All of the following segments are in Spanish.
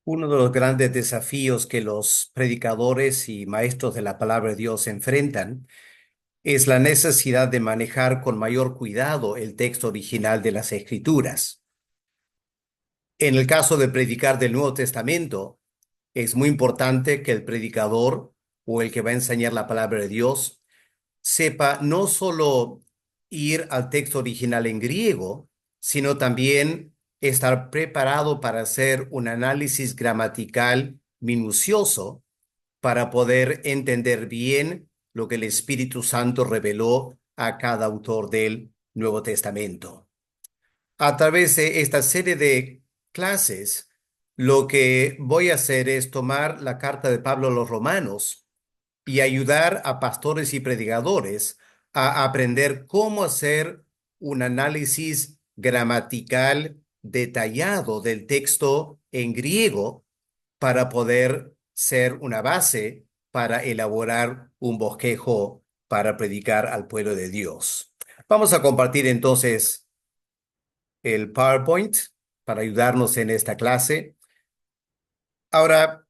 Uno de los grandes desafíos que los predicadores y maestros de la palabra de Dios enfrentan es la necesidad de manejar con mayor cuidado el texto original de las Escrituras. En el caso de predicar del Nuevo Testamento, es muy importante que el predicador o el que va a enseñar la palabra de Dios sepa no solo ir al texto original en griego, sino también estar preparado para hacer un análisis gramatical minucioso para poder entender bien lo que el Espíritu Santo reveló a cada autor del Nuevo Testamento. A través de esta serie de clases, lo que voy a hacer es tomar la carta de Pablo a los Romanos y ayudar a pastores y predicadores a aprender cómo hacer un análisis gramatical detallado del texto en griego para poder ser una base para elaborar un bosquejo para predicar al pueblo de Dios. Vamos a compartir entonces el PowerPoint para ayudarnos en esta clase. Ahora,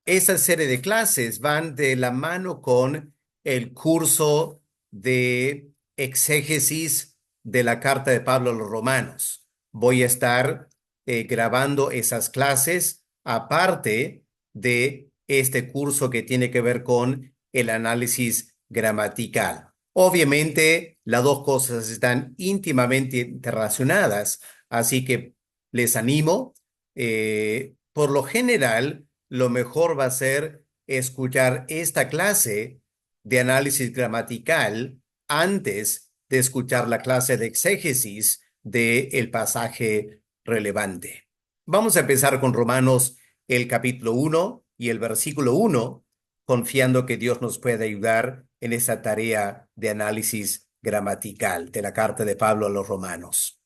esa serie de clases van de la mano con el curso de exégesis de la carta de Pablo a los Romanos. Voy a estar grabando esas clases aparte de este curso que tiene que ver con el análisis gramatical. Obviamente, las dos cosas están íntimamente interrelacionadas, así que les animo. Por lo general, lo mejor va a ser escuchar esta clase de análisis gramatical antes de escuchar la clase de exégesis del pasaje relevante. Vamos a empezar con Romanos, el capítulo 1 y el versículo 1, confiando que Dios nos puede ayudar en esa tarea de análisis gramatical de la carta de Pablo a los Romanos.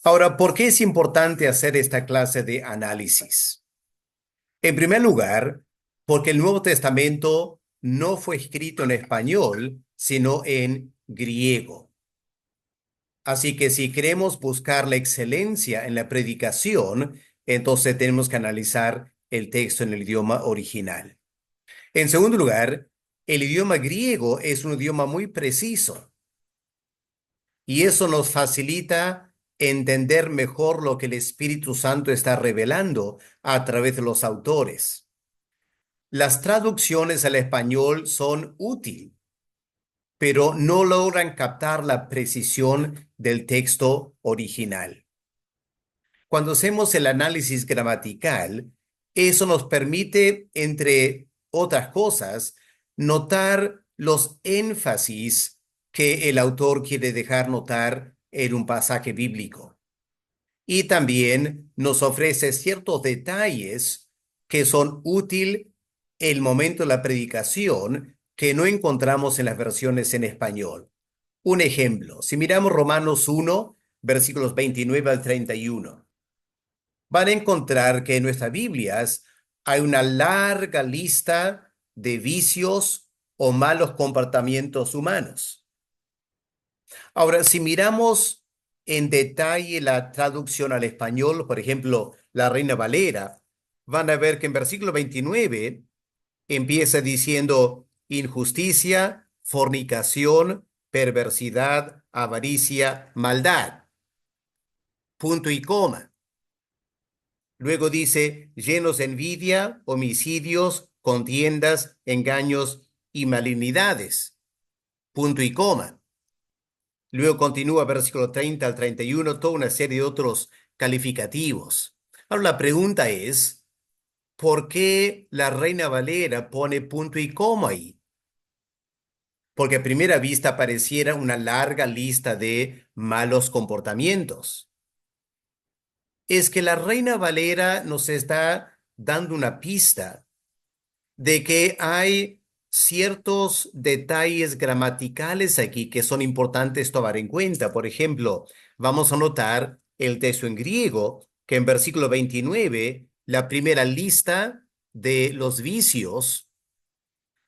Ahora, ¿por qué es importante hacer esta clase de análisis? En primer lugar, porque el Nuevo Testamento no fue escrito en español, sino en griego. Así que si queremos buscar la excelencia en la predicación, entonces tenemos que analizar el texto en el idioma original. En segundo lugar, el idioma griego es un idioma muy preciso y eso nos facilita entender mejor lo que el Espíritu Santo está revelando a través de los autores. Las traducciones al español son útiles, pero no logran captar la precisión del texto original. Cuando hacemos el análisis gramatical, eso nos permite, entre otras cosas, notar los énfasis que el autor quiere dejar notar en un pasaje bíblico. Y también nos ofrece ciertos detalles que son útiles en el momento de la predicación que no encontramos en las versiones en español. Un ejemplo, si miramos Romanos 1, versículos 29 al 31, van a encontrar que en nuestras Biblias hay una larga lista de vicios o malos comportamientos humanos. Ahora, si miramos en detalle la traducción al español, por ejemplo, la Reina Valera, van a ver que en versículo 29 empieza diciendo injusticia, fornicación, perversidad, avaricia, maldad. Punto y coma. Luego dice llenos de envidia, homicidios, contiendas, engaños y malignidades. Punto y coma. Luego continúa versículo 30 al 31, toda una serie de otros calificativos. Ahora la pregunta es, ¿por qué la Reina Valera pone punto y coma ahí? Porque a primera vista pareciera una larga lista de malos comportamientos. Es que la Reina Valera nos está dando una pista de que hay ciertos detalles gramaticales aquí que son importantes tomar en cuenta. Por ejemplo, vamos a notar el texto en griego, que en versículo 29, la primera lista de los vicios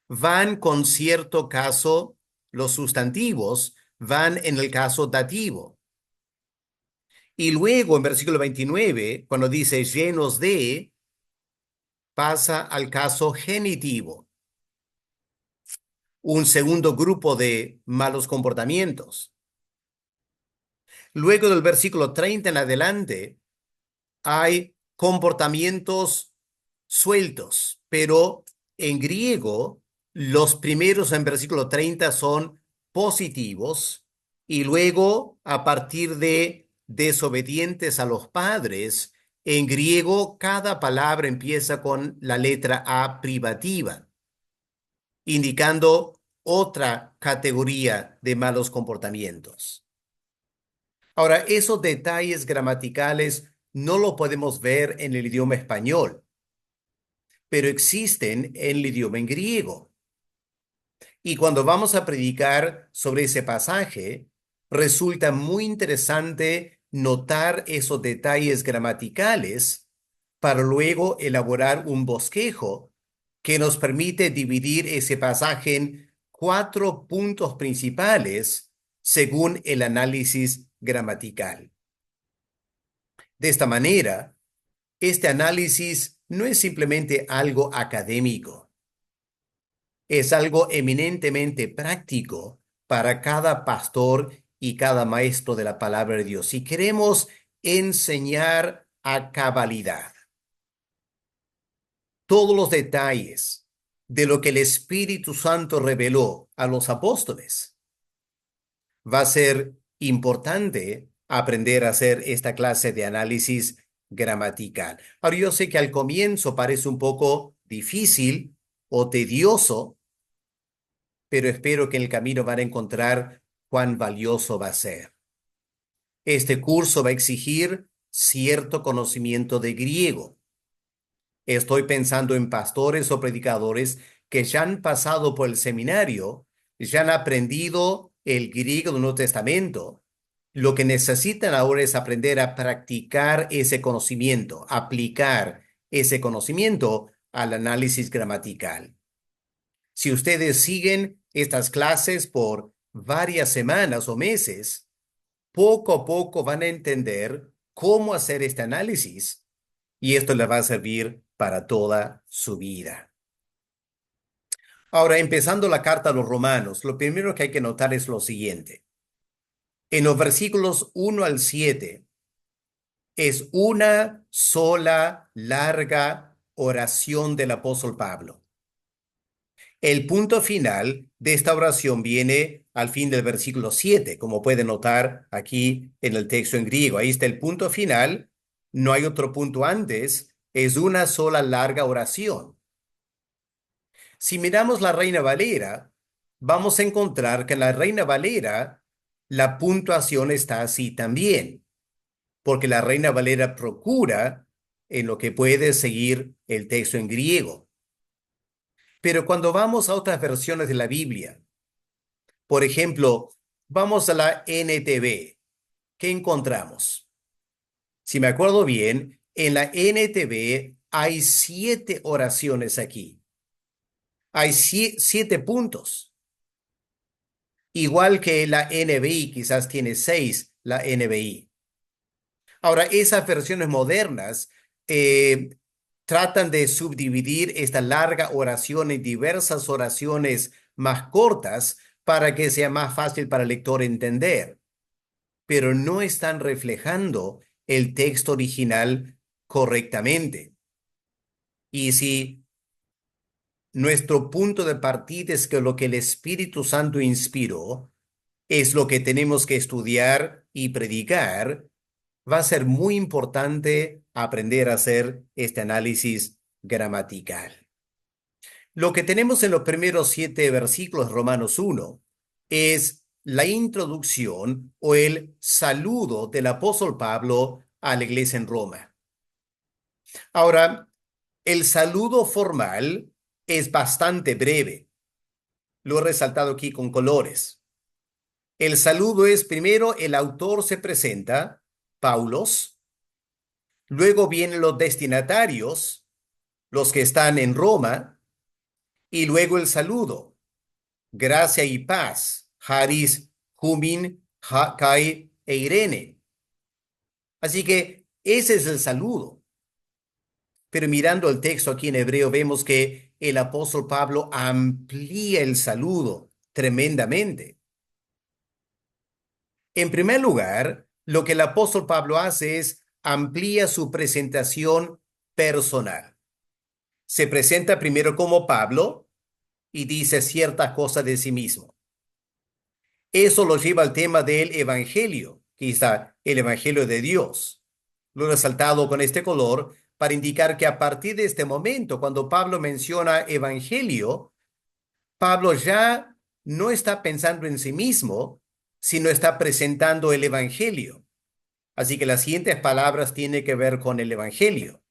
van con cierto caso, los sustantivos van en el caso dativo. Y luego en versículo 29, cuando dice llenos de, pasa al caso genitivo, un segundo grupo de malos comportamientos. Luego del versículo 30 en adelante, hay comportamientos sueltos, pero en griego los primeros en versículo 30 son positivos y luego a partir de desobedientes a los padres, en griego cada palabra empieza con la letra A privativa, indicando otra categoría de malos comportamientos. Ahora, esos detalles gramaticales no lo podemos ver en el idioma español, pero existen en el idioma en griego. Y cuando vamos a predicar sobre ese pasaje, resulta muy interesante notar esos detalles gramaticales para luego elaborar un bosquejo que nos permite dividir ese pasaje en 4 puntos principales según el análisis gramatical. De esta manera, este análisis no es simplemente algo académico, es algo eminentemente práctico para cada pastor y cada maestro de la palabra de Dios. Si queremos enseñar a cabalidad todos los detalles de lo que el Espíritu Santo reveló a los apóstoles, va a ser importante aprender a hacer esta clase de análisis gramatical. Ahora, yo sé que al comienzo parece un poco difícil o tedioso, pero espero que en el camino van a encontrar cuán valioso va a ser. Este curso va a exigir cierto conocimiento de griego. Estoy pensando en pastores o predicadores que ya han pasado por el seminario, ya han aprendido el griego del Nuevo Testamento. Lo que necesitan ahora es aprender a practicar ese conocimiento, aplicar ese conocimiento al análisis gramatical. Si ustedes siguen estas clases por varias semanas o meses, poco a poco van a entender cómo hacer este análisis y esto les va a servir para toda su vida. Ahora, empezando la carta a los romanos, lo primero que hay que notar es lo siguiente. En los versículos 1 al 7 es una sola larga oración del apóstol Pablo. El punto final de esta oración viene al fin del versículo 7, como pueden notar aquí en el texto en griego. Ahí está el punto final, no hay otro punto antes, es una sola larga oración. Si miramos la Reina Valera, vamos a encontrar que en la Reina Valera la puntuación está así también, porque la Reina Valera procura en lo que puede seguir el texto en griego. Pero cuando vamos a otras versiones de la Biblia, por ejemplo, vamos a la NTV, ¿qué encontramos? Si me acuerdo bien, en la NTV hay 7 oraciones aquí. Hay 7 puntos. Igual que la NBI, quizás tiene 6 la NBI. Ahora, esas versiones modernas eh, tratan de subdividir esta larga oración en diversas oraciones más cortas para que sea más fácil para el lector entender, pero no están reflejando el texto original correctamente. Y si nuestro punto de partida es que lo que el Espíritu Santo inspiró es lo que tenemos que estudiar y predicar, va a ser muy importante aprender a hacer este análisis gramatical. Lo que tenemos en los primeros 7 versículos de Romanos 1 es la introducción o el saludo del apóstol Pablo a la iglesia en Roma. Ahora, el saludo formal es bastante breve. Lo he resaltado aquí con colores. El saludo es primero el autor se presenta, Paulos, luego vienen los destinatarios, los que están en Roma, y luego el saludo, gracia y paz, Haris, Jumin, Kai e Irene. Así que ese es el saludo. Pero mirando el texto aquí en hebreo, vemos que el apóstol Pablo amplía el saludo tremendamente. En primer lugar, lo que el apóstol Pablo hace es amplía su presentación personal. Se presenta primero como Pablo y dice ciertas cosas de sí mismo. Eso lo lleva al tema del evangelio, que está el evangelio de Dios. Lo he resaltado con este color para indicar que a partir de este momento, cuando Pablo menciona evangelio, Pablo ya no está pensando en sí mismo, sino está presentando el evangelio. Así que las siguientes palabras tienen que ver con el evangelio.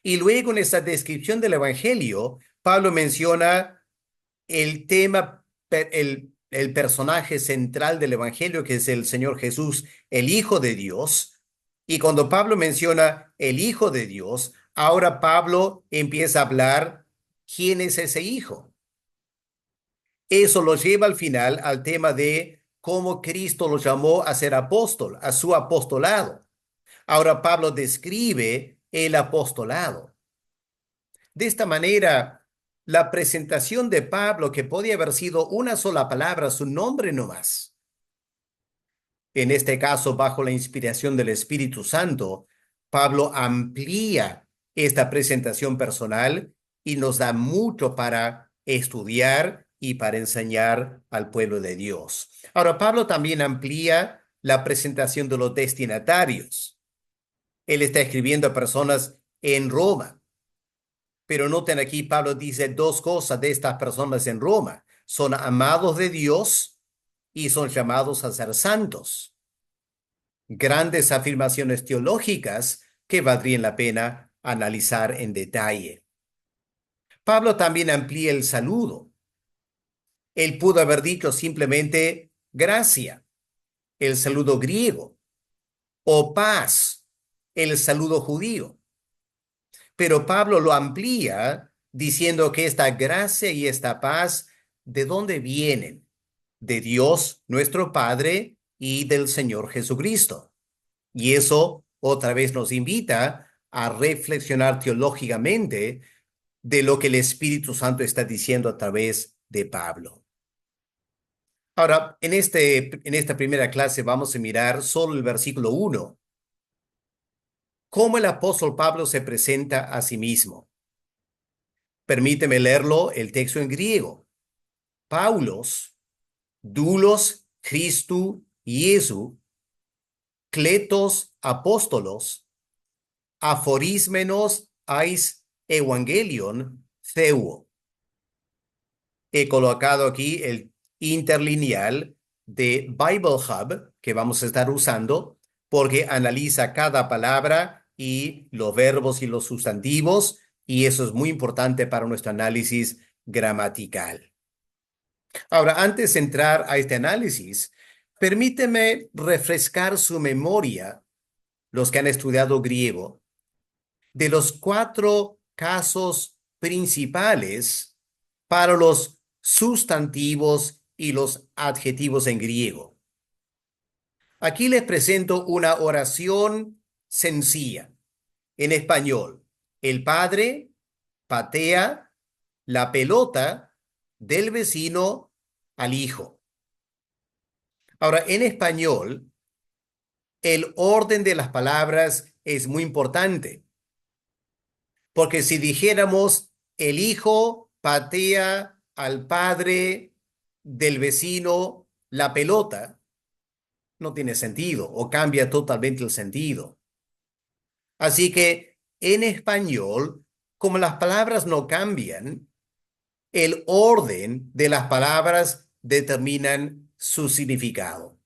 Y luego en esta descripción del evangelio, Pablo menciona el tema, el personaje central del Evangelio, que es el Señor Jesús, el Hijo de Dios. Y cuando Pablo menciona el Hijo de Dios, ahora Pablo empieza a hablar quién es ese Hijo. Eso lo lleva al final al tema de cómo Cristo lo llamó a ser apóstol, a su apostolado. Ahora Pablo describe el apostolado. De esta manera, la presentación de Pablo, que podía haber sido una sola palabra, su nombre nomás, en este caso bajo la inspiración del Espíritu Santo, Pablo amplía esta presentación personal y nos da mucho para estudiar y para enseñar al pueblo de Dios. Ahora, Pablo también amplía la presentación de los destinatarios. Él está escribiendo a personas en Roma. Pero noten aquí, Pablo dice dos cosas de estas personas en Roma. Son amados de Dios y son llamados a ser santos. Grandes afirmaciones teológicas que valdrían la pena analizar en detalle. Pablo también amplía el saludo. Él pudo haber dicho simplemente gracia, el saludo griego, o paz, el saludo judío. Pero Pablo lo amplía diciendo que esta gracia y esta paz, ¿de dónde vienen? De Dios, nuestro Padre, y del Señor Jesucristo. Y eso otra vez nos invita a reflexionar teológicamente de lo que el Espíritu Santo está diciendo a través de Pablo. Ahora, en esta primera clase vamos a mirar solo el versículo 1, cómo el apóstol Pablo se presenta a sí mismo. Permíteme leerlo, el texto en griego. Paulos, doulos Christou Iesu, kletos apóstolos, aforismenos ais evangelion theuo. He colocado aquí el interlineal de Bible Hub que vamos a estar usando porque analiza cada palabra y los verbos y los sustantivos, y eso es muy importante para nuestro análisis gramatical. Ahora, antes de entrar a este análisis, permíteme refrescar su memoria, los que han estudiado griego, de los cuatro casos principales para los sustantivos y los adjetivos en griego. Aquí les presento una oración sencilla en español. El padre patea la pelota del vecino al hijo. Ahora, en español, el orden de las palabras es muy importante, porque si dijéramos el hijo patea al padre del vecino la pelota, no tiene sentido o cambia totalmente el sentido. Así que en español, como las palabras no cambian, el orden de las palabras determinan su significado.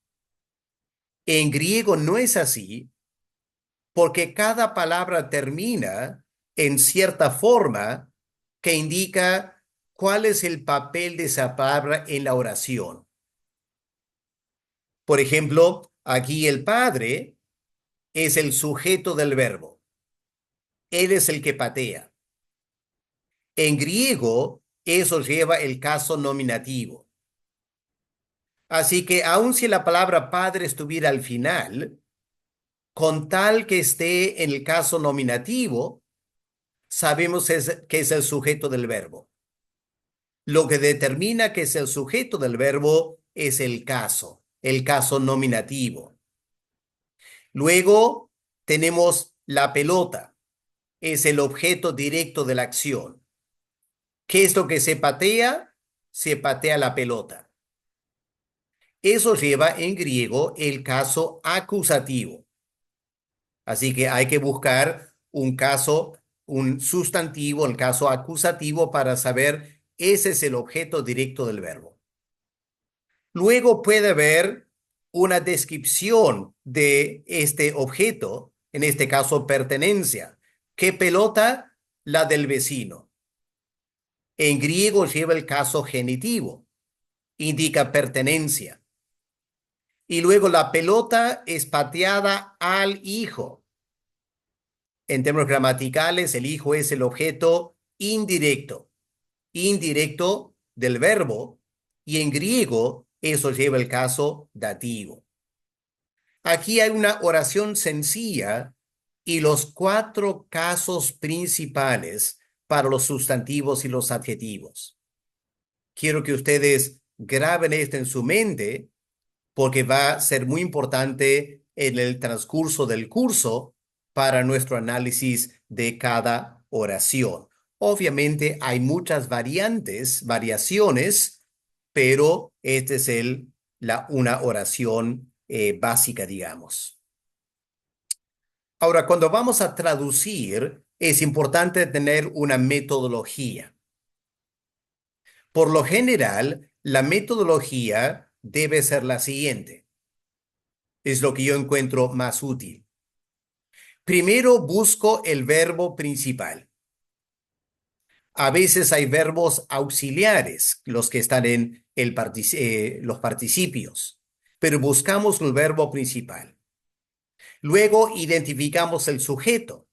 En griego no es así, porque cada palabra termina en cierta forma que indica cuál es el papel de esa palabra en la oración. Por ejemplo, aquí el padre es el sujeto del verbo. Él es el que patea. En griego, eso lleva el caso nominativo. Así que aun si la palabra padre estuviera al final, Con tal que esté en el caso nominativo, sabemos que es el sujeto del verbo. Lo que determina que es el sujeto del verbo es el caso nominativo. Luego tenemos la pelota, es el objeto directo de la acción. ¿Qué es lo que se patea? Se patea la pelota. Eso lleva en griego el caso acusativo. Así que hay que buscar un caso, un sustantivo, el caso acusativo para saber ese es el objeto directo del verbo. Luego puede haber una descripción de este objeto, en este caso pertenencia. ¿Qué pelota? La del vecino. En griego lleva el caso genitivo, indica pertenencia. Y luego la pelota es pateada al hijo. En términos gramaticales, el hijo es el objeto indirecto del verbo, y en griego eso lleva el caso dativo. Aquí hay una oración sencilla y los cuatro casos principales para los sustantivos y los adjetivos. Quiero que ustedes graben esto en su mente porque va a ser muy importante en el transcurso del curso para nuestro análisis de cada oración. Obviamente hay muchas variaciones, pero esta es una oración básica, digamos. Ahora, cuando vamos a traducir, es importante tener una metodología. Por lo general, la metodología debe ser la siguiente. Es lo que yo encuentro más útil. Primero busco el verbo principal. A veces hay verbos auxiliares, los que están en los participios, pero buscamos el verbo principal. Luego identificamos el sujeto,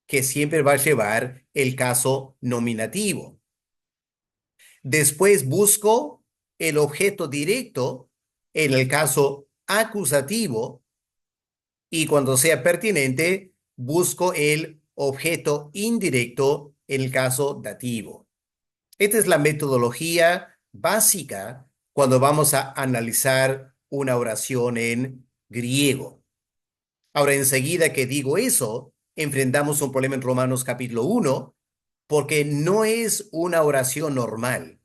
que siempre va a llevar el caso nominativo. Después busco el objeto directo en el caso acusativo y cuando sea pertinente, busco el objeto indirecto en el caso dativo. Esta es la metodología básica cuando vamos a analizar una oración en griego. Ahora, enseguida que digo eso, enfrentamos un problema en Romanos capítulo 1, porque no es una oración normal.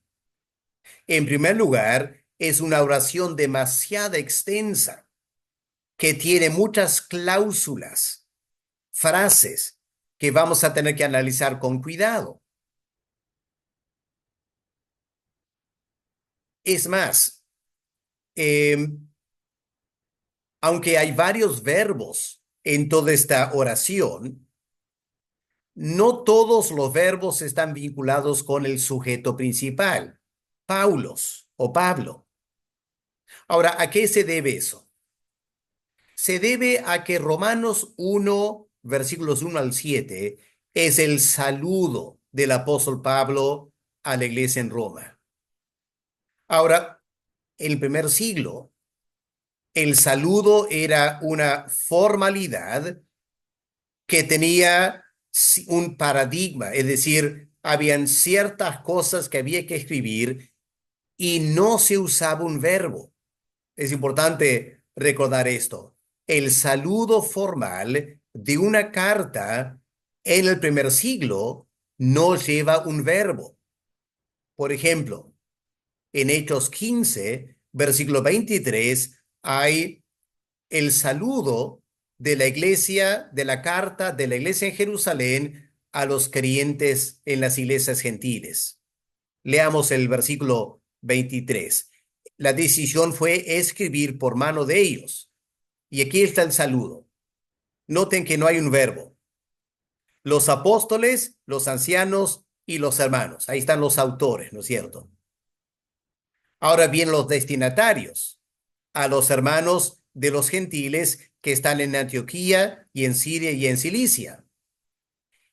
En primer lugar, es una oración demasiado extensa, que tiene muchas cláusulas, frases que vamos a tener que analizar con cuidado. Es más, eh, aunque hay varios verbos en toda esta oración, no todos los verbos están vinculados con el sujeto principal, Paulos o Pablo. Ahora, ¿a qué se debe eso? Se debe a que Romanos 1, versículos 1 al 7, es el saludo del apóstol Pablo a la iglesia en Roma. Ahora, en el primer siglo, el saludo era una formalidad que tenía un paradigma, es decir, habían ciertas cosas que había que escribir y no se usaba un verbo. Es importante recordar esto. El saludo formal de una carta en el primer siglo no lleva un verbo. Por ejemplo, en Hechos 15, versículo 23, hay el saludo de la iglesia, de la carta de la iglesia en Jerusalén a los creyentes en las iglesias gentiles. Leamos el versículo 23. La decisión fue escribir por mano de ellos. Y aquí está el saludo. Noten que no hay un verbo. Los apóstoles, los ancianos y los hermanos. Ahí están los autores, ¿no es cierto? Ahora bien, los destinatarios, a los hermanos de los gentiles que están en Antioquía y en Siria y en Cilicia.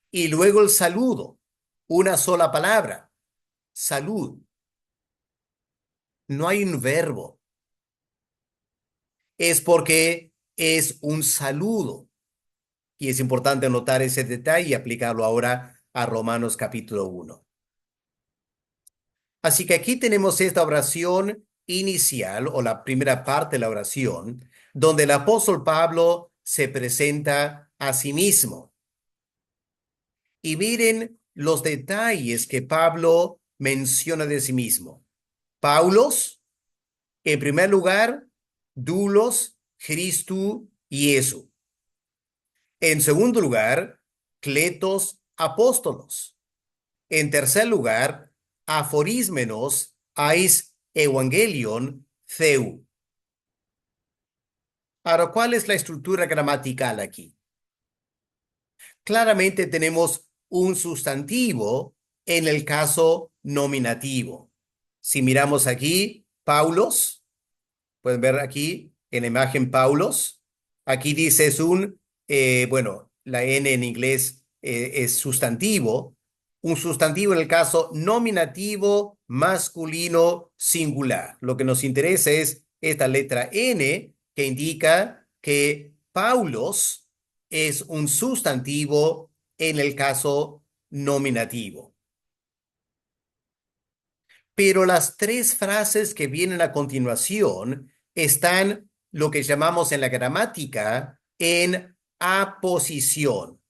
Y luego el saludo, una sola palabra, salud. No hay un verbo. Es porque es un saludo. Y es importante notar ese detalle y aplicarlo ahora a Romanos capítulo 1. Así que aquí tenemos esta oración inicial o la primera parte de la oración, donde el apóstol Pablo se presenta a sí mismo. Y miren los detalles que Pablo menciona de sí mismo. Paulos, en primer lugar, doulos, Christu, Iesu. En segundo lugar, kletos, apóstolos. En tercer lugar, aforismenos, ais evangelion, theu. Ahora, ¿cuál es la estructura gramatical aquí? Claramente tenemos un sustantivo en el caso nominativo. Si miramos aquí, Paulos, pueden ver aquí en la imagen Paulos. Aquí dice es bueno, la N en inglés es sustantivo. Un sustantivo en el caso nominativo masculino singular. Lo que nos interesa es esta letra N que indica que Paulos es un sustantivo en el caso nominativo. Pero las tres frases que vienen a continuación están lo que llamamos en la gramática en aposición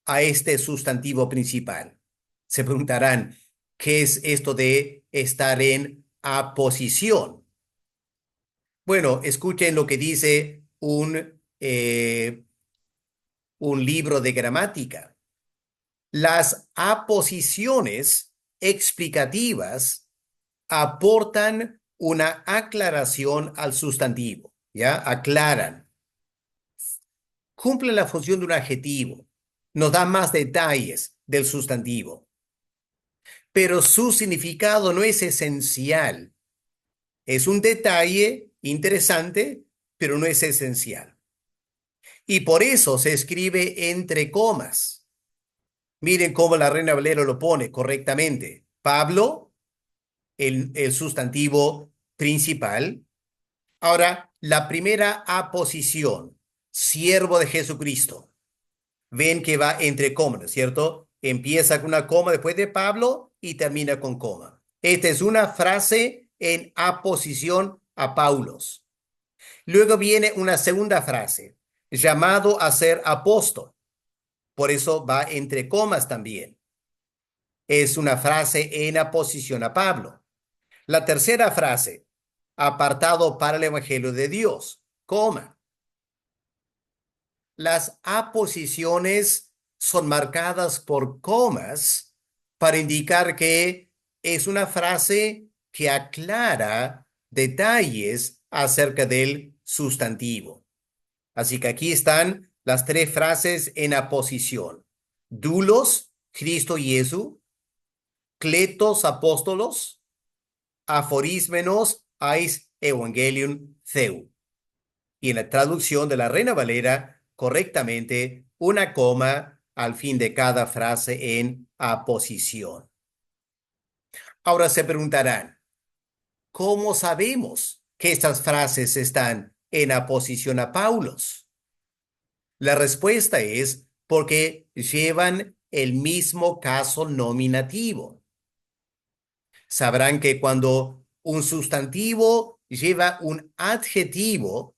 a este sustantivo principal. Se preguntarán, ¿qué es esto de estar en aposición? Bueno, escuchen lo que dice un libro de gramática. Las aposiciones explicativas aportan una aclaración al sustantivo, ¿ya? Aclaran, cumplen la función de un adjetivo, nos dan más detalles del sustantivo, pero su significado no es esencial. Es un detalle interesante, pero no es esencial. Y por eso se escribe entre comas. Miren cómo la Reina Valera lo pone correctamente. Pablo, el sustantivo principal. Ahora, la primera aposición, siervo de Jesucristo. Ven que va entre comas, ¿no es cierto? Empieza con una coma después de Pablo y termina con coma. Esta es una frase en aposición a Paulos. Luego viene una segunda frase, llamado a ser apóstol. Por eso va entre comas también. Es una frase en aposición a Pablo. La tercera frase, apartado para el Evangelio de Dios, coma. Las aposiciones son marcadas por comas para indicar que es una frase que aclara detalles acerca del sustantivo. Así que aquí están las tres frases en aposición. Doulos, Cristo Jesús, kletos, apóstolos, aforismenos, ais evangelium theu. Y en la traducción de la Reina Valera, correctamente, una coma al fin de cada frase en aposición. Ahora se preguntarán, ¿cómo sabemos que estas frases están en aposición a Paulos? La respuesta es porque llevan el mismo caso nominativo. Sabrán que cuando un sustantivo lleva un adjetivo,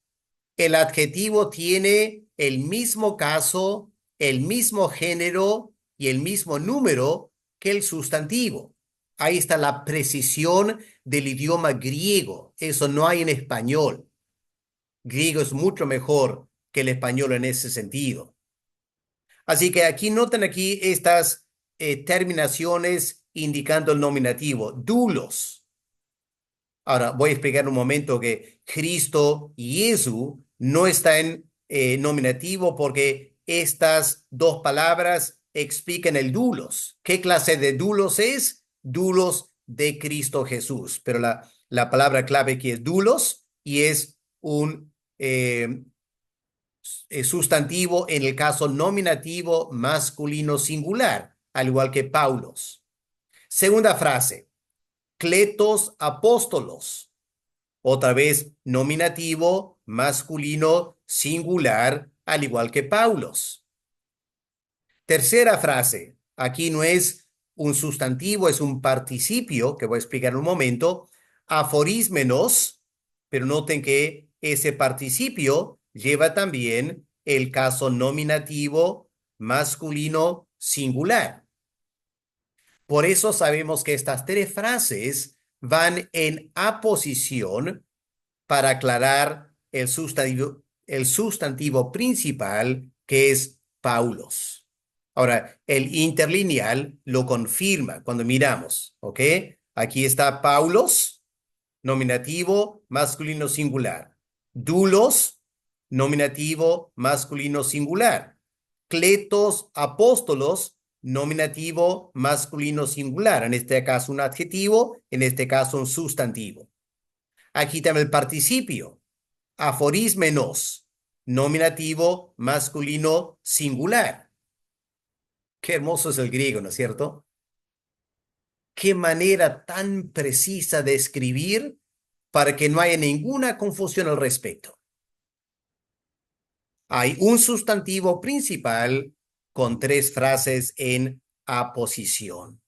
el adjetivo tiene el mismo caso, el mismo género y el mismo número que el sustantivo. Ahí está la precisión del idioma griego. Eso no hay en español. Griego es mucho mejor que el español en ese sentido. Así que aquí noten aquí estas terminaciones indicando el nominativo. Doulos. Ahora voy a explicar un momento que Cristo y Jesús no está en nominativo porque estas dos palabras explican el doulos. ¿Qué clase de doulos es? Doulos de Cristo Jesús. Pero la palabra clave aquí es doulos y es un sustantivo en el caso nominativo masculino singular, al igual que Paulos. Segunda frase, kletos apóstolos. Otra vez, nominativo masculino singular, al igual que Paulos. Tercera frase. Aquí no es un sustantivo, es un participio, que voy a explicar en un momento. Aforísmenos, pero noten que ese participio lleva también el caso nominativo masculino singular. Por eso sabemos que estas tres frases van en aposición para aclarar el sustantivo principal, que es Paulos. Ahora, el interlineal lo confirma cuando miramos, ¿ok? Aquí está Paulos, nominativo masculino singular. Dulos, nominativo masculino singular. Cletos, apóstolos, nominativo masculino singular. En este caso un adjetivo, en este caso un sustantivo. Aquí también el participio. Aforísmenos, nominativo masculino singular. Qué hermoso es el griego, ¿no es cierto? Qué manera tan precisa de escribir para que no haya ninguna confusión al respecto. Hay un sustantivo principal con tres frases en aposición.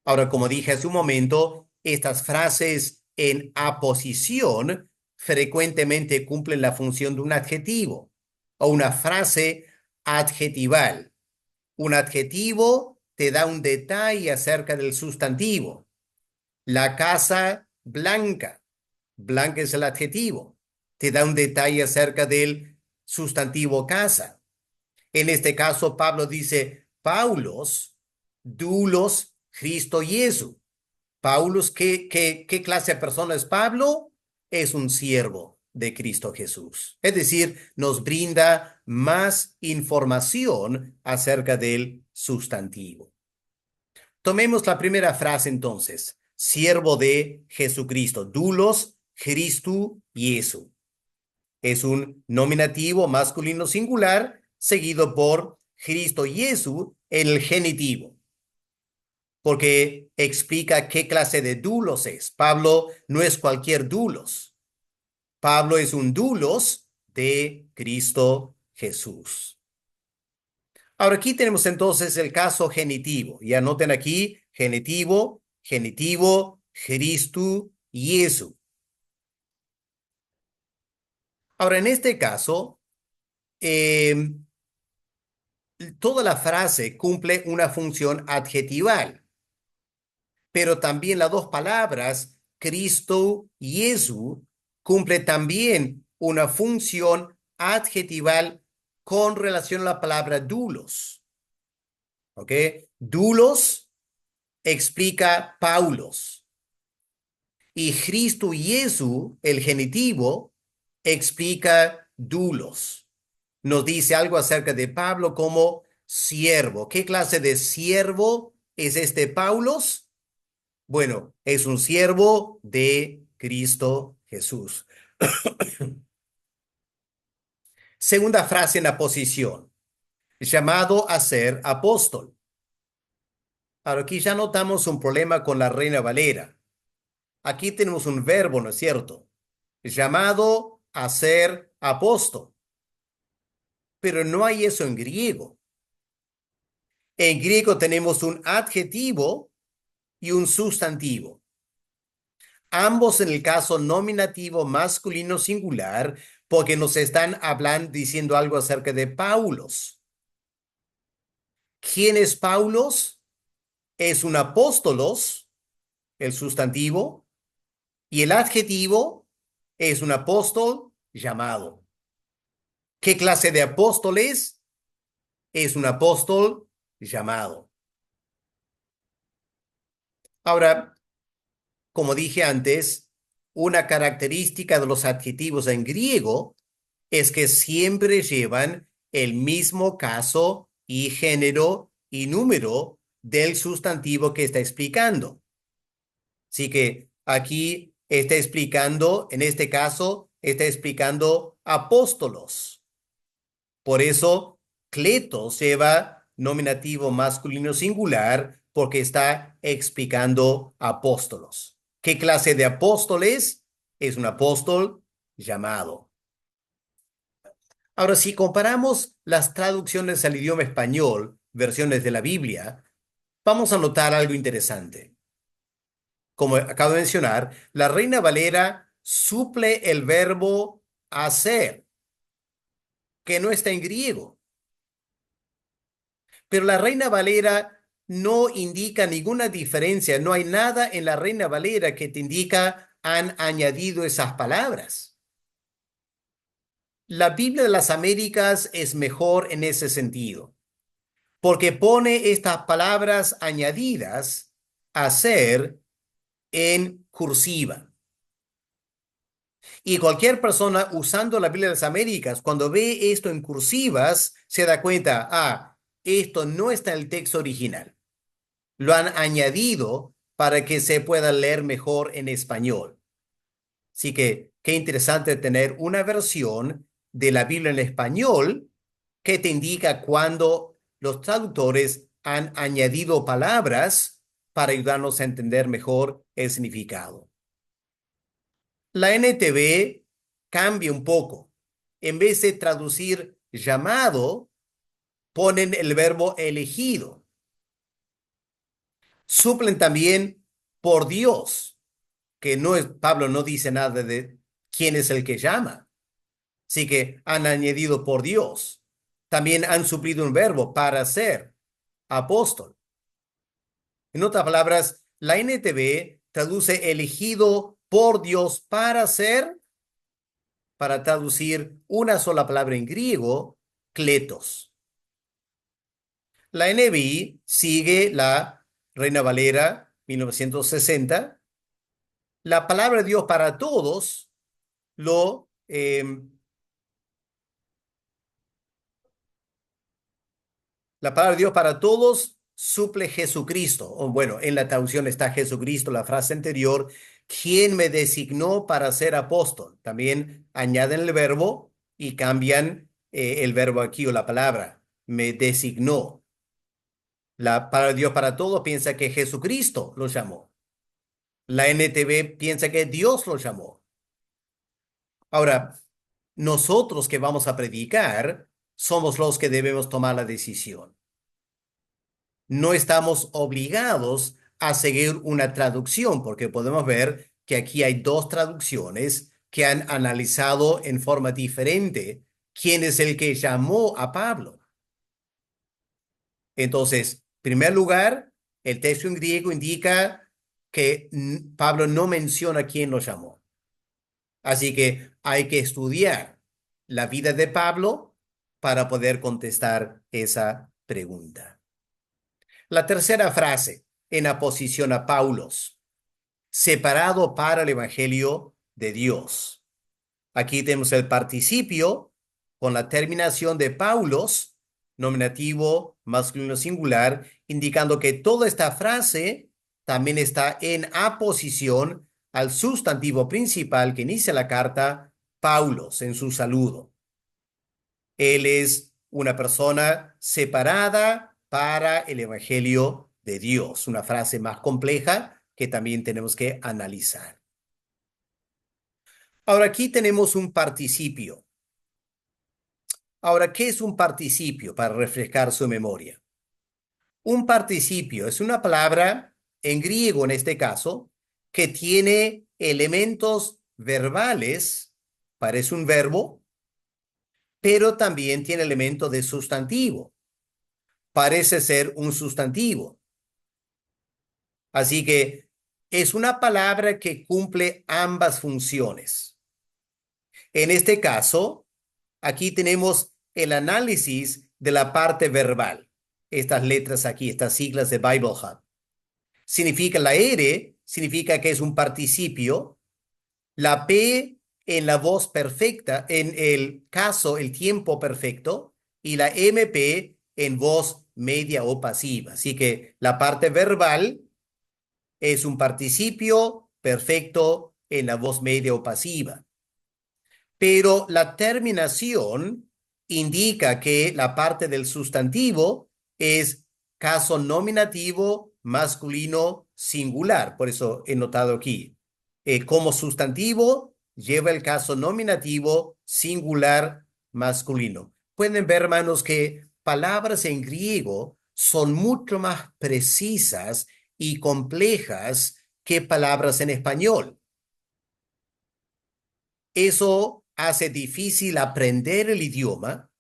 Ahora, como dije hace un momento, estas frases en aposición frecuentemente cumplen la función de un adjetivo o una frase adjetival. Un adjetivo te da un detalle acerca del sustantivo. La casa blanca. Blanca es el adjetivo. Te da un detalle acerca del sustantivo casa. En este caso, Pablo dice, Paulos, doulos, Cristo Jesús. Paulos, ¿qué clase de persona es Pablo? Es un siervo de Cristo Jesús. Es decir, nos brinda más información acerca del sustantivo. Tomemos la primera frase entonces. Siervo de Jesucristo. Doulos, Christu, Jesús. Es un nominativo masculino singular seguido por Cristo Jesús en el genitivo, porque explica qué clase de doulos es. Pablo no es cualquier doulos. Pablo es un doulos de Cristo Jesús. Ahora aquí tenemos entonces el caso genitivo. Y anoten aquí genitivo, genitivo, Cristo, Jesús. Ahora en este caso, toda la frase cumple una función adjetival, pero también las dos palabras, Cristo y Jesús, cumple también una función adjetival con relación a la palabra doulos. ¿Ok? Doulos explica Paulos. Y Cristo y Jesús, el genitivo, explica doulos. Nos dice algo acerca de Pablo como siervo. ¿Qué clase de siervo es este Paulos? Bueno, es un siervo de Cristo Jesús. Segunda frase en la posición. Llamado a ser apóstol. Ahora aquí ya notamos un problema con la Reina Valera. Aquí tenemos un verbo, ¿no es cierto? Llamado a ser apóstol. Pero no hay eso en griego. En griego tenemos un adjetivo y un sustantivo. Ambos en el caso nominativo masculino singular, porque nos están hablando, diciendo algo acerca de Paulos. ¿Quién es Paulos? Es un apóstolos, el sustantivo, y el adjetivo es un apóstol llamado. ¿Qué clase de apóstol es? Es un apóstol llamado. Ahora, como dije antes, una característica de los adjetivos en griego es que siempre llevan el mismo caso y género y número del sustantivo que está explicando. Así que aquí está explicando, en este caso, está explicando apóstolos. Por eso, kletos lleva nominativo masculino singular porque está explicando apóstolos. ¿Qué clase de apóstoles? Es un apóstol llamado. Ahora, si comparamos las traducciones al idioma español, versiones de la Biblia, vamos a notar algo interesante. Como acabo de mencionar, la Reina Valera suple el verbo hacer, que no está en griego. Pero la Reina Valera no indica ninguna diferencia. No hay nada en la Reina Valera que te indica han añadido esas palabras. La Biblia de las Américas es mejor en ese sentido, porque pone estas palabras añadidas, hacer, en cursiva. Y cualquier persona usando la Biblia de las Américas, cuando ve esto en cursivas, se da cuenta, esto no está en el texto original. Lo han añadido para que se pueda leer mejor en español. Así que qué interesante tener una versión de la Biblia en español que te indica cuando los traductores han añadido palabras para ayudarnos a entender mejor el significado. La NTV cambia un poco. En vez de traducir llamado, ponen el verbo elegido. Suplen también por Dios, que no es, Pablo no dice nada de quién es el que llama. Así que han añadido por Dios. También han suplido un verbo para ser apóstol. En otras palabras, la NTV traduce elegido por Dios para ser, para traducir una sola palabra en griego, kletos. La NBI sigue la Reina Valera 1960. La palabra de Dios para todos lo la palabra de Dios para todos suple Jesucristo. O bueno, en la traducción está Jesucristo, la frase anterior, quien me designó para ser apóstol. También añaden el verbo y cambian el verbo aquí o la palabra. Me designó. La palabra de Dios para todos piensa que Jesucristo lo llamó. La NTV piensa que Dios lo llamó. Ahora, nosotros que vamos a predicar somos los que debemos tomar la decisión. No estamos obligados a seguir una traducción, porque podemos ver que aquí hay dos traducciones que han analizado en forma diferente quién es el que llamó a Pablo. Entonces, en primer lugar, el texto en griego indica que Pablo no menciona quién lo llamó. Así que hay que estudiar la vida de Pablo para poder contestar esa pregunta. La tercera frase, en aposición a Paulos, separado para el Evangelio de Dios. Aquí tenemos el participio con la terminación de Paulos, nominativo masculino singular, indicando que toda esta frase también está en aposición al sustantivo principal que inicia la carta, Paulos, en su saludo. Él es una persona separada para el Evangelio de Dios, una frase más compleja que también tenemos que analizar. Ahora aquí tenemos un participio. Ahora, ¿qué es un participio para refrescar su memoria? Un participio es una palabra, en griego en este caso, que tiene elementos verbales, parece un verbo, pero también tiene elementos de sustantivo. Parece ser un sustantivo. Así que es una palabra que cumple ambas funciones. En este caso, aquí tenemos el análisis de la parte verbal. Estas letras aquí, estas siglas de Bible Hub. Significa la R, significa que es un participio. La P en la voz perfecta, en el caso, el tiempo perfecto. Y la MP en voz media o pasiva. Así que la parte verbal es un participio perfecto en la voz media o pasiva. Pero la terminación indica que la parte del sustantivo es caso nominativo masculino singular. Por eso he notado aquí. Como sustantivo lleva el caso nominativo singular masculino. Pueden ver, hermanos, que palabras en griego son mucho más precisas y complejas que palabras en español. Eso hace difícil aprender el idioma.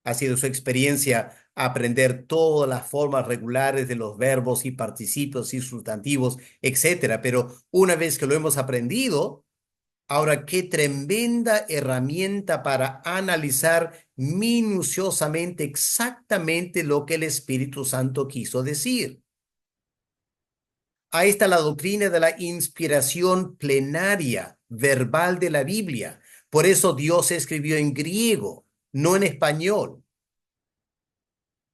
Ha sido su experiencia aprender todas las formas regulares de los verbos y participios y sustantivos, etcétera. Pero una vez que lo hemos aprendido, ahora qué tremenda herramienta para analizar minuciosamente exactamente lo que el Espíritu Santo quiso decir. Ahí está la doctrina de la inspiración plenaria, verbal de la Biblia. Por eso Dios escribió en griego, no en español.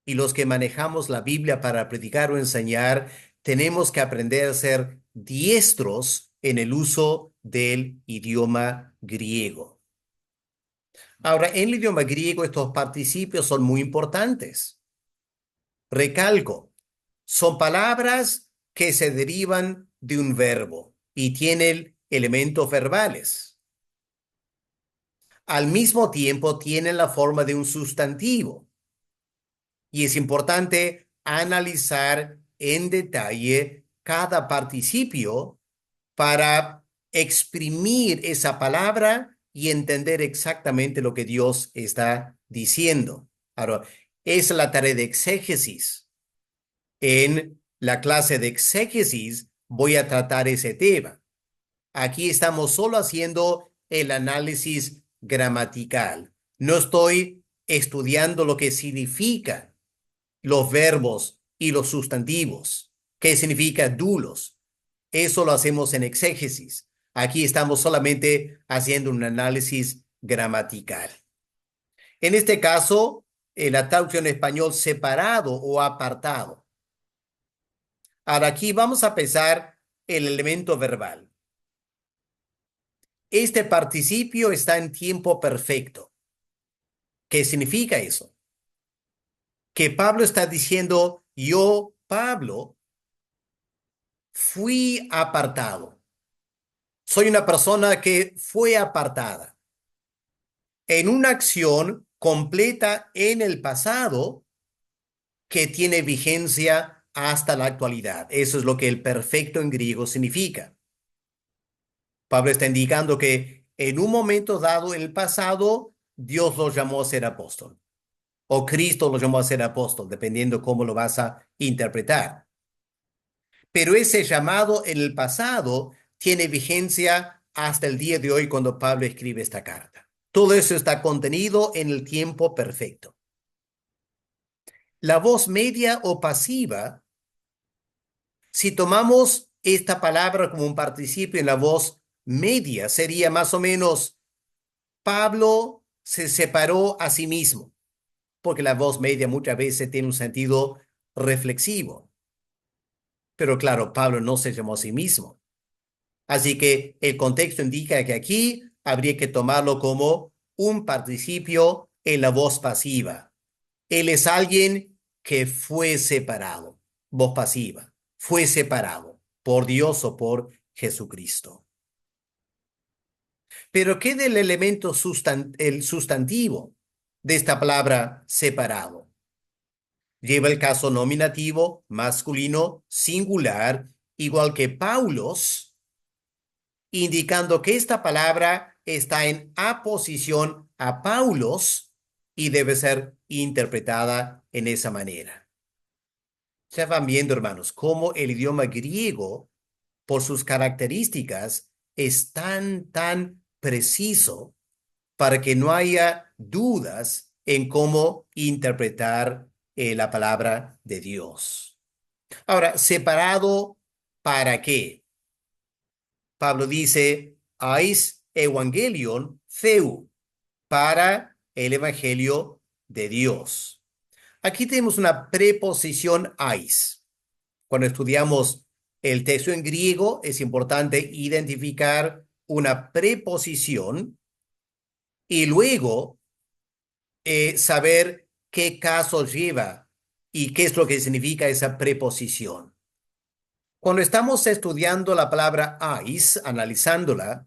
Y los que manejamos la Biblia para predicar o enseñar, tenemos que aprender a ser diestros en el uso del idioma griego. Ahora, en el idioma griego estos participios son muy importantes. Recalco, son palabras que se derivan de un verbo y tienen elementos verbales. Al mismo tiempo tienen la forma de un sustantivo. Y es importante analizar en detalle cada participio para exprimir esa palabra y entender exactamente lo que Dios está diciendo. Ahora, es la tarea de exégesis. En la clase de exégesis voy a tratar ese tema. Aquí estamos solo haciendo el análisis gramatical. No estoy estudiando lo que significa los verbos y los sustantivos. ¿Qué significa dulos? Eso lo hacemos en exégesis. Aquí estamos solamente haciendo un análisis gramatical. En este caso, la traducción en español separado o apartado. Ahora aquí vamos a pensar el elemento verbal. Este participio está en tiempo perfecto. ¿Qué significa eso? Que Pablo está diciendo, yo, Pablo, fui apartado. Soy una persona que fue apartada en una acción completa en el pasado que tiene vigencia hasta la actualidad. Eso es lo que el perfecto en griego significa. Pablo está indicando que en un momento dado en el pasado, Dios los llamó a ser apóstol o Cristo los llamó a ser apóstol, dependiendo cómo lo vas a interpretar. Pero ese llamado en el pasado tiene vigencia hasta el día de hoy cuando Pablo escribe esta carta. Todo eso está contenido en el tiempo perfecto. La voz media o pasiva, si tomamos esta palabra como un participio en la voz media, sería más o menos Pablo se separó a sí mismo, porque la voz media muchas veces tiene un sentido reflexivo. Pero claro, Pablo no se llamó a sí mismo. Así que el contexto indica que aquí habría que tomarlo como un participio en la voz pasiva. Él es alguien que fue separado, voz pasiva, fue separado por Dios o por Jesucristo. Pero ¿qué del elemento el sustantivo de esta palabra separado? Lleva el caso nominativo, masculino, singular, igual que Paulos, indicando que esta palabra está en aposición a Paulos y debe ser interpretada en esa manera. Ya van viendo, hermanos, cómo el idioma griego, por sus características, es tan preciso para que no haya dudas en cómo interpretar la palabra de Dios. Ahora, ¿separado para qué? Pablo dice, ais evangelion theu, para el evangelio de Dios. Aquí tenemos una preposición ais. Cuando estudiamos el texto en griego, es importante identificar una preposición y luego saber qué caso lleva y qué es lo que significa esa preposición. Cuando estamos estudiando la palabra ais, analizándola,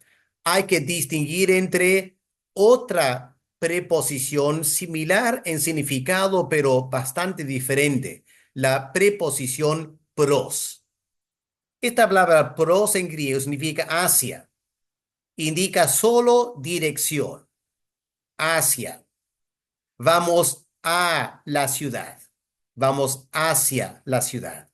hay que distinguir entre otra preposición similar en significado, pero bastante diferente, la preposición pros. Esta palabra pros en griego significa hacia, indica solo dirección, hacia. Vamos a la ciudad, vamos hacia la ciudad.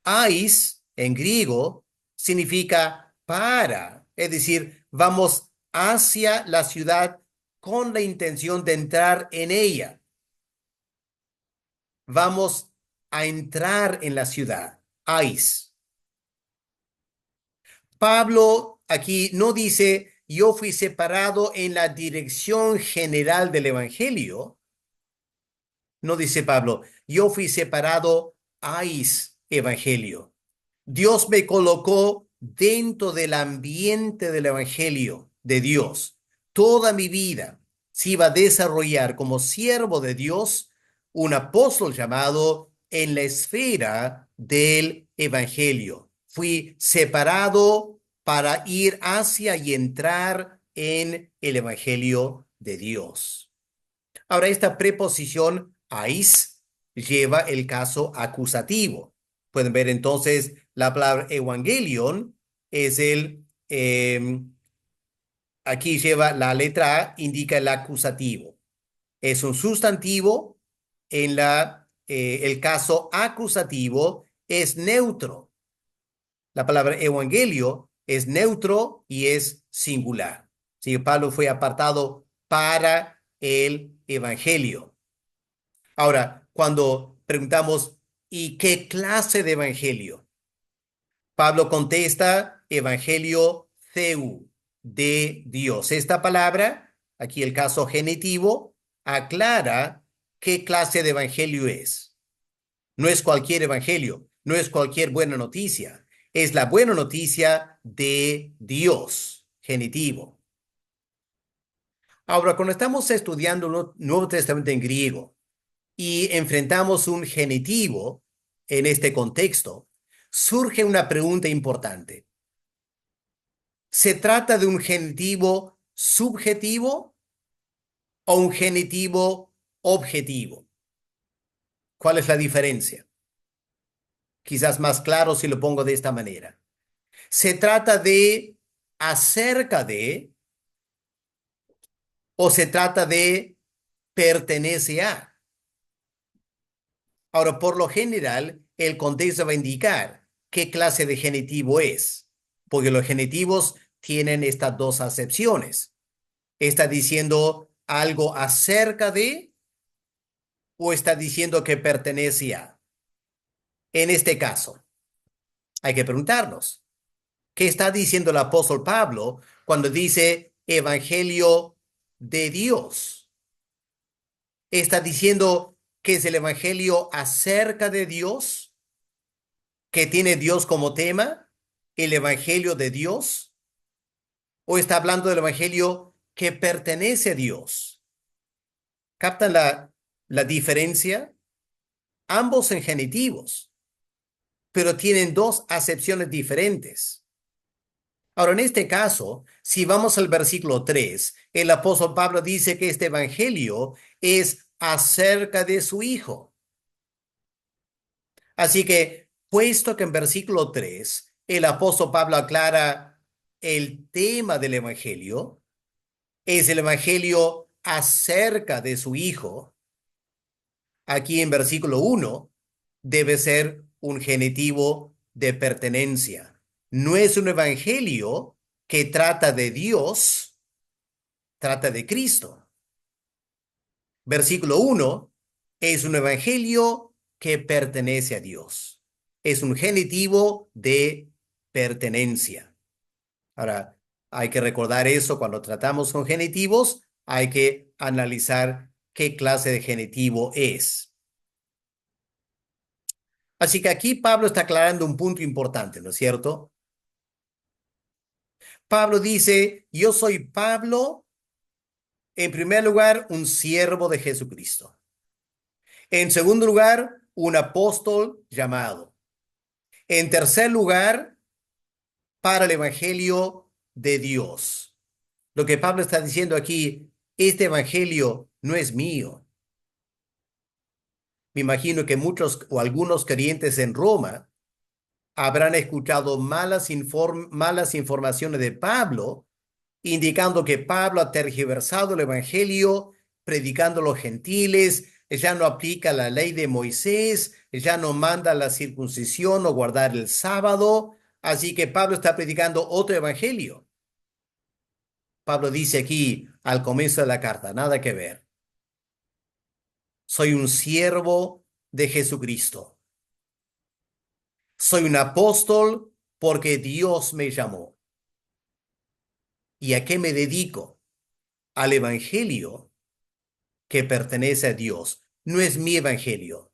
Ais, en griego, significa para, es decir, vamos hacia la ciudad con la intención de entrar en ella. Vamos a entrar en la ciudad. Ais. Pablo aquí no dice, yo fui separado en la dirección general del Evangelio. No dice Pablo, yo fui separado ais Evangelio. Dios me colocó dentro del ambiente del Evangelio de Dios. Toda mi vida se iba a desarrollar como siervo de Dios, un apóstol llamado en la esfera del Evangelio. Fui separado para ir hacia y entrar en el Evangelio de Dios. Ahora, esta preposición ais lleva el caso acusativo. Pueden ver entonces la palabra evangelion es aquí lleva la letra A, indica el acusativo. Es un sustantivo, el caso acusativo es neutro. La palabra evangelio es neutro y es singular. Sí, Pablo fue apartado para el evangelio. Ahora, cuando preguntamos, ¿y qué clase de evangelio? Pablo contesta, evangelio theu, de Dios. Esta palabra, aquí el caso genitivo, aclara qué clase de evangelio es. No es cualquier evangelio, no es cualquier buena noticia. Es la buena noticia de Dios, genitivo. Ahora, cuando estamos estudiando el Nuevo Testamento en griego, y enfrentamos un genitivo en este contexto, surge una pregunta importante. ¿Se trata de un genitivo subjetivo o un genitivo objetivo? ¿Cuál es la diferencia? Quizás más claro si lo pongo de esta manera. ¿Se trata de acerca de o se trata de pertenece a? Ahora, por lo general, el contexto va a indicar qué clase de genitivo es, porque los genitivos tienen estas dos acepciones. ¿Está diciendo algo acerca de o está diciendo que pertenece a? En este caso, hay que preguntarnos, ¿qué está diciendo el apóstol Pablo cuando dice evangelio de Dios? ¿Está diciendo que es el evangelio acerca de Dios? ¿Que tiene Dios como tema? ¿El evangelio de Dios? ¿O está hablando del evangelio que pertenece a Dios? ¿Captan la diferencia? Ambos en genitivos, pero tienen dos acepciones diferentes. Ahora, en este caso, si vamos al versículo 3, el apóstol Pablo dice que este evangelio es acerca de su Hijo. Así que, puesto que en versículo 3 el apóstol Pablo aclara el tema del evangelio, es el evangelio acerca de su Hijo, aquí en versículo 1 debe ser un genitivo de pertenencia. No es un evangelio que trata de Dios, trata de Cristo. Versículo 1 es un evangelio que pertenece a Dios. Es un genitivo de pertenencia. Ahora, hay que recordar eso cuando tratamos con genitivos, hay que analizar qué clase de genitivo es. Así que aquí Pablo está aclarando un punto importante, ¿no es cierto? Pablo dice, yo soy Pablo, en primer lugar, un siervo de Jesucristo. En segundo lugar, un apóstol llamado. En tercer lugar, para el Evangelio de Dios. Lo que Pablo está diciendo aquí, este evangelio no es mío. Me imagino que muchos o algunos creyentes en Roma habrán escuchado malas informaciones de Pablo, indicando que Pablo ha tergiversado el evangelio, predicando a los gentiles, ya no aplica la ley de Moisés, ya no manda la circuncisión o guardar el sábado, así que Pablo está predicando otro evangelio. Pablo dice aquí al comienzo de la carta, nada que ver. Soy un siervo de Jesucristo. Soy un apóstol porque Dios me llamó. ¿Y a qué me dedico? Al evangelio que pertenece a Dios. No es mi evangelio,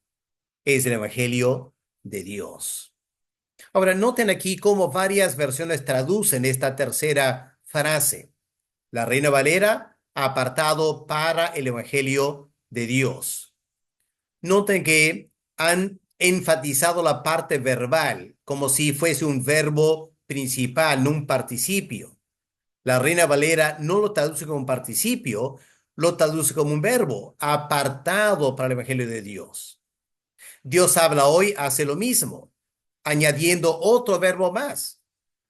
es el evangelio de Dios. Ahora, noten aquí cómo varias versiones traducen esta tercera frase. La Reina Valera, apartado para el evangelio de Dios. Noten que han enfatizado la parte verbal como si fuese un verbo principal, no un participio. La Reina Valera no lo traduce como un participio, lo traduce como un verbo, apartado para el Evangelio de Dios. Dios habla hoy, hace lo mismo, añadiendo otro verbo más,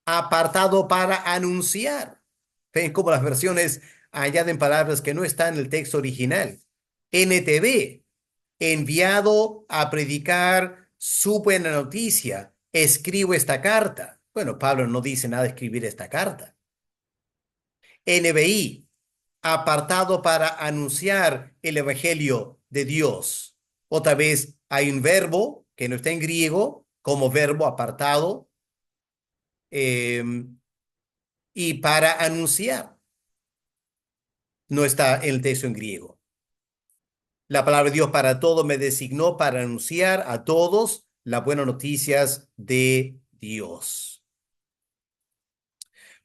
apartado para anunciar. Ven cómo las versiones añaden palabras que no están en el texto original. NTV, enviado a predicar su buena noticia. Escribo esta carta. Bueno, Pablo no dice nada de escribir esta carta. NBI, apartado para anunciar el evangelio de Dios. Otra vez hay un verbo que no está en griego como verbo apartado eh, y para anunciar no está en el texto en griego. La palabra de Dios para todo me designó para anunciar a todos las buenas noticias de Dios.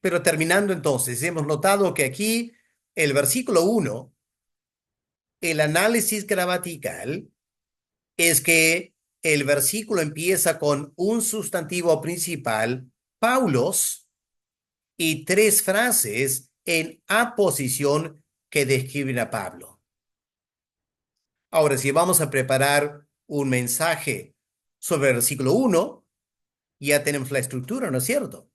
Pero terminando entonces, hemos notado que aquí el versículo 1, el análisis gramatical es que el versículo empieza con un sustantivo principal, Paulos, y tres frases en aposición que describen a Pablo. Ahora, si vamos a preparar un mensaje sobre el versículo 1, ya tenemos la estructura, ¿no es cierto?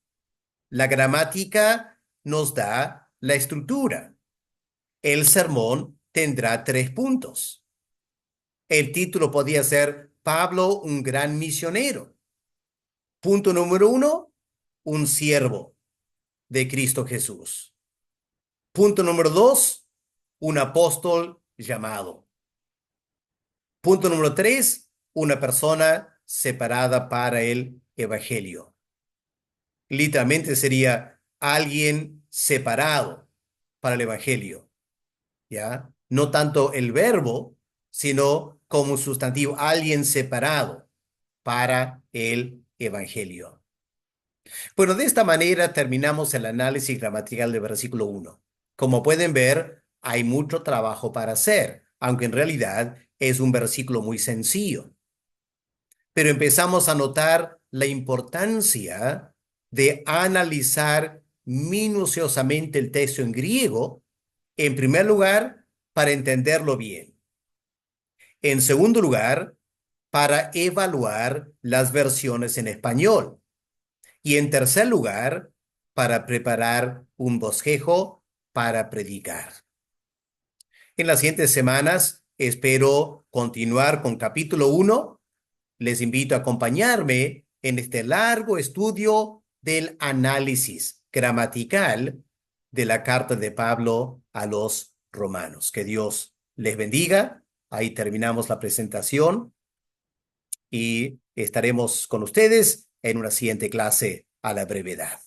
La gramática nos da la estructura. El sermón tendrá 3 puntos. El título podría ser Pablo, un gran misionero. Punto número 1, un siervo de Cristo Jesús. Punto número 2, un apóstol llamado. Punto número 3, una persona separada para el evangelio. Literalmente sería alguien separado para el evangelio, ¿ya? No tanto el verbo, sino como un sustantivo, alguien separado para el evangelio. Bueno, de esta manera terminamos el análisis gramatical del versículo 1. Como pueden ver, hay mucho trabajo para hacer, aunque en realidad es un versículo muy sencillo. Pero empezamos a notar la importancia de analizar minuciosamente el texto en griego, en primer lugar, para entenderlo bien. En segundo lugar, para evaluar las versiones en español. Y en tercer lugar, para preparar un bosquejo para predicar. En las siguientes semanas espero continuar con capítulo 1. Les invito a acompañarme en este largo estudio del análisis gramatical de la carta de Pablo a los romanos. Que Dios les bendiga. Ahí terminamos la presentación y estaremos con ustedes en una siguiente clase a la brevedad.